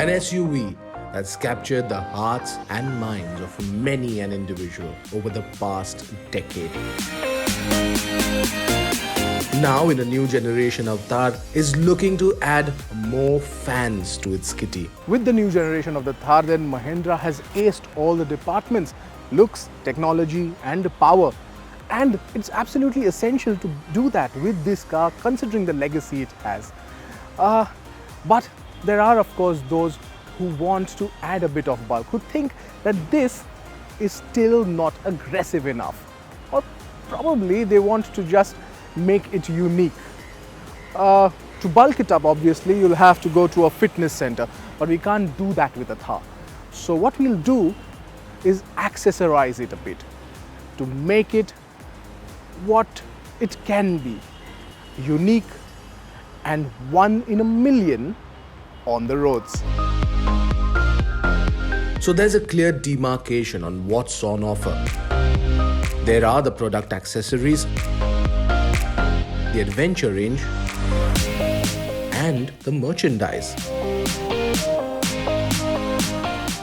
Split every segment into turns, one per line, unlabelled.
An SUV that's captured the hearts and minds of many an individual over the past decade. Now, in a new generation of Thar is looking to add more fans to its kitty.
With the new generation of the Thar, then Mahindra has aced all the departments: looks, technology and power. And it's absolutely essential to do that with this car, considering the legacy it has. But there are, of course, those who want to add a bit of bulk, who think that this is still not aggressive enough, or probably they want to just make it unique. To bulk it up, obviously you'll have to go to a fitness center, but we can't do that with a Thar. So what we'll do is accessorize it a bit to make it what it can be: unique and one in a million on the roads.
So there's a clear demarcation on what's on offer. There are the product accessories, the adventure range, and the merchandise.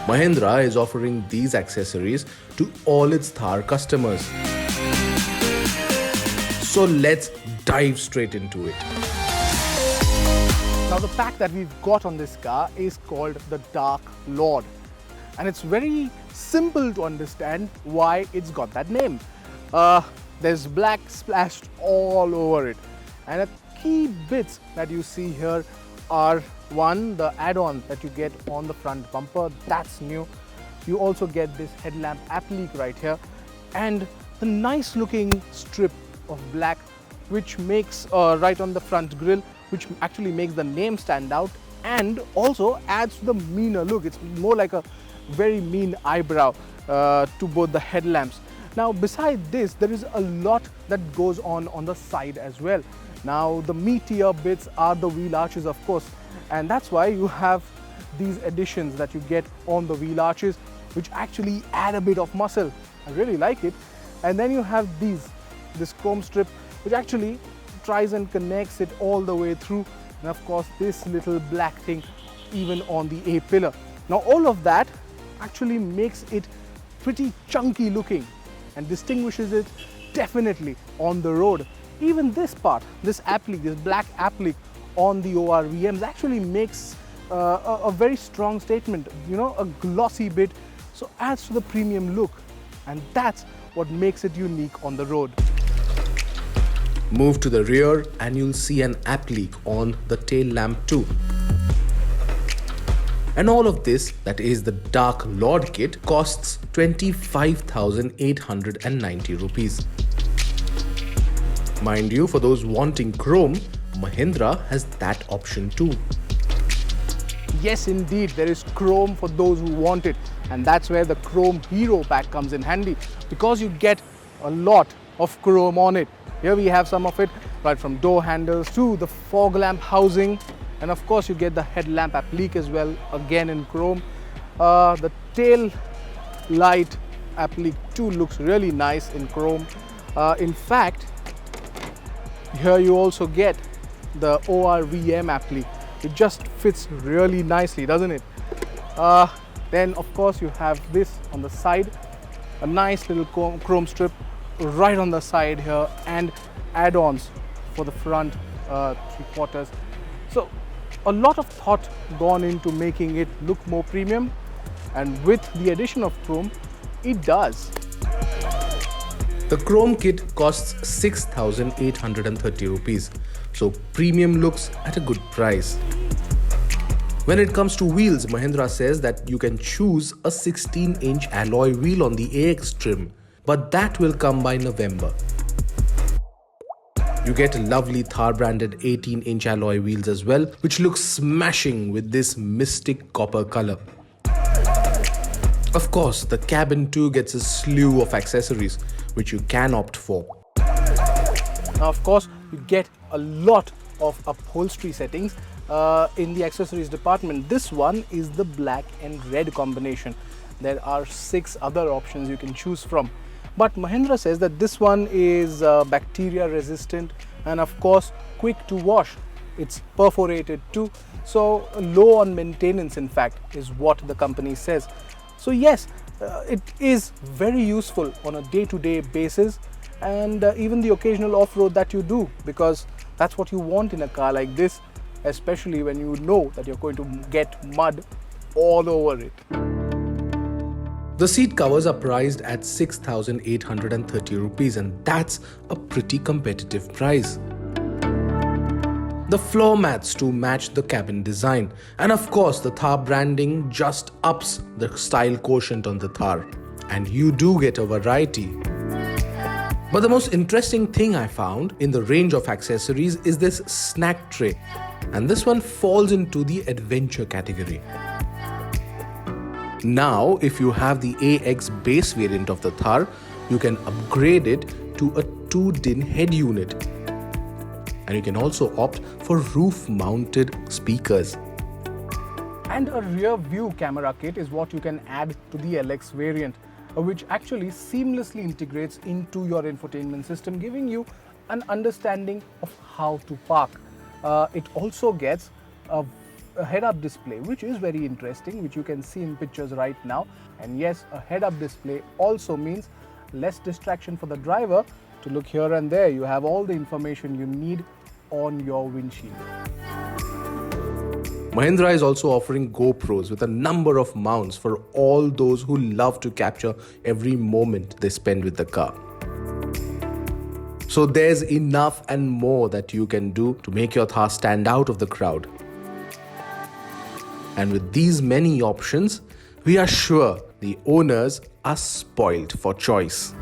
Mahindra is offering these accessories to all its Thar customers. So let's dive straight into it.
Now, the pack that we've got on this car is called the Dark Lord, and it's very simple to understand why it's got that name. There's black splashed all over it, and the key bits that you see here are: one, the add-on that you get on the front bumper, that's new. You also get this headlamp applique right here, and the nice looking strip of black which makes right on the front grille, which actually makes the name stand out and also adds to the meaner look. It's more like a very mean eyebrow to both the headlamps. Now, beside this, there is a lot that goes on the side as well. Now, the meatier bits are the wheel arches, of course, and that's why you have these additions that you get on the wheel arches, which actually add a bit of muscle. I really like it. And then you have this chrome strip, which actually tries and connects it all the way through, and of course this little black thing even on the A-pillar. Now, all of that actually makes it pretty chunky looking and distinguishes it definitely on the road. Even this part, this applique, this black applique on the ORVMs actually makes a very strong statement, you know, a glossy bit, so adds to the premium look, and that's what makes it unique on the road.
Move to the rear and you'll see an applique on the tail lamp too. And all of this, that is the Dark Lord kit, costs 25,890 rupees. Mind you, for those wanting chrome, Mahindra has that option too.
Yes, indeed, there is chrome for those who want it, and that's where the Chrome Hero pack comes in handy, because you get a lot of chrome on it. Here we have some of it, right from door handles to the fog lamp housing, and of course you get the headlamp applique as well, again in chrome. The tail light applique too looks really nice in chrome. In fact, here you also get the ORVM applique. It just fits really nicely, doesn't it? Then of course you have this on the side, a nice little chrome strip right on the side here, and add-ons for the front 3/4. So a lot of thought gone into making it look more premium, and with the addition of chrome, it does.
The chrome kit costs 6,830 rupees, so premium looks at a good price. When it comes to wheels, Mahindra says that you can choose a 16-inch alloy wheel on the AX trim, but that will come by November. You get lovely Thar branded 18-inch alloy wheels as well, which looks smashing with this mystic copper color. Of course, the cabin too gets a slew of accessories, which you can opt for.
Now, of course, you get a lot of upholstery settings in the accessories department. This one is the black and red combination. There are 6 other options you can choose from, but Mahindra says that this one is bacteria resistant and of course quick to wash. it's perforated too. So low on maintenance, in fact, is what the company says. So yes, it is very useful on a day-to-day basis, and even the occasional off-road that you do, because that's what you want in a car like this, especially when you know that you're going to get mud all over it.
The seat covers are priced at 6,830 rupees, and that's a pretty competitive price. The floor mats to match the cabin design, and of course the Thar branding just ups the style quotient on the Thar, and you do get a variety. But the most interesting thing I found in the range of accessories is this snack tray, and this one falls into the adventure category. Now, if you have the AX base variant of the Thar, you can upgrade it to a 2-din head unit. And you can also opt for roof-mounted speakers.
And a rear view camera kit is what you can add to the LX variant, which actually seamlessly integrates into your infotainment system, giving you an understanding of how to park. It also gets a head-up display, which is very interesting, which you can see in pictures right now. And yes, a head-up display also means less distraction for the driver to look here and there. You have all the information you need on your windshield.
Mahindra is also offering GoPros with a number of mounts for all those who love to capture every moment they spend with the car. So there's enough and more that you can do to make your Thar stand out of the crowd. And with these many options, we are sure the owners are spoiled for choice.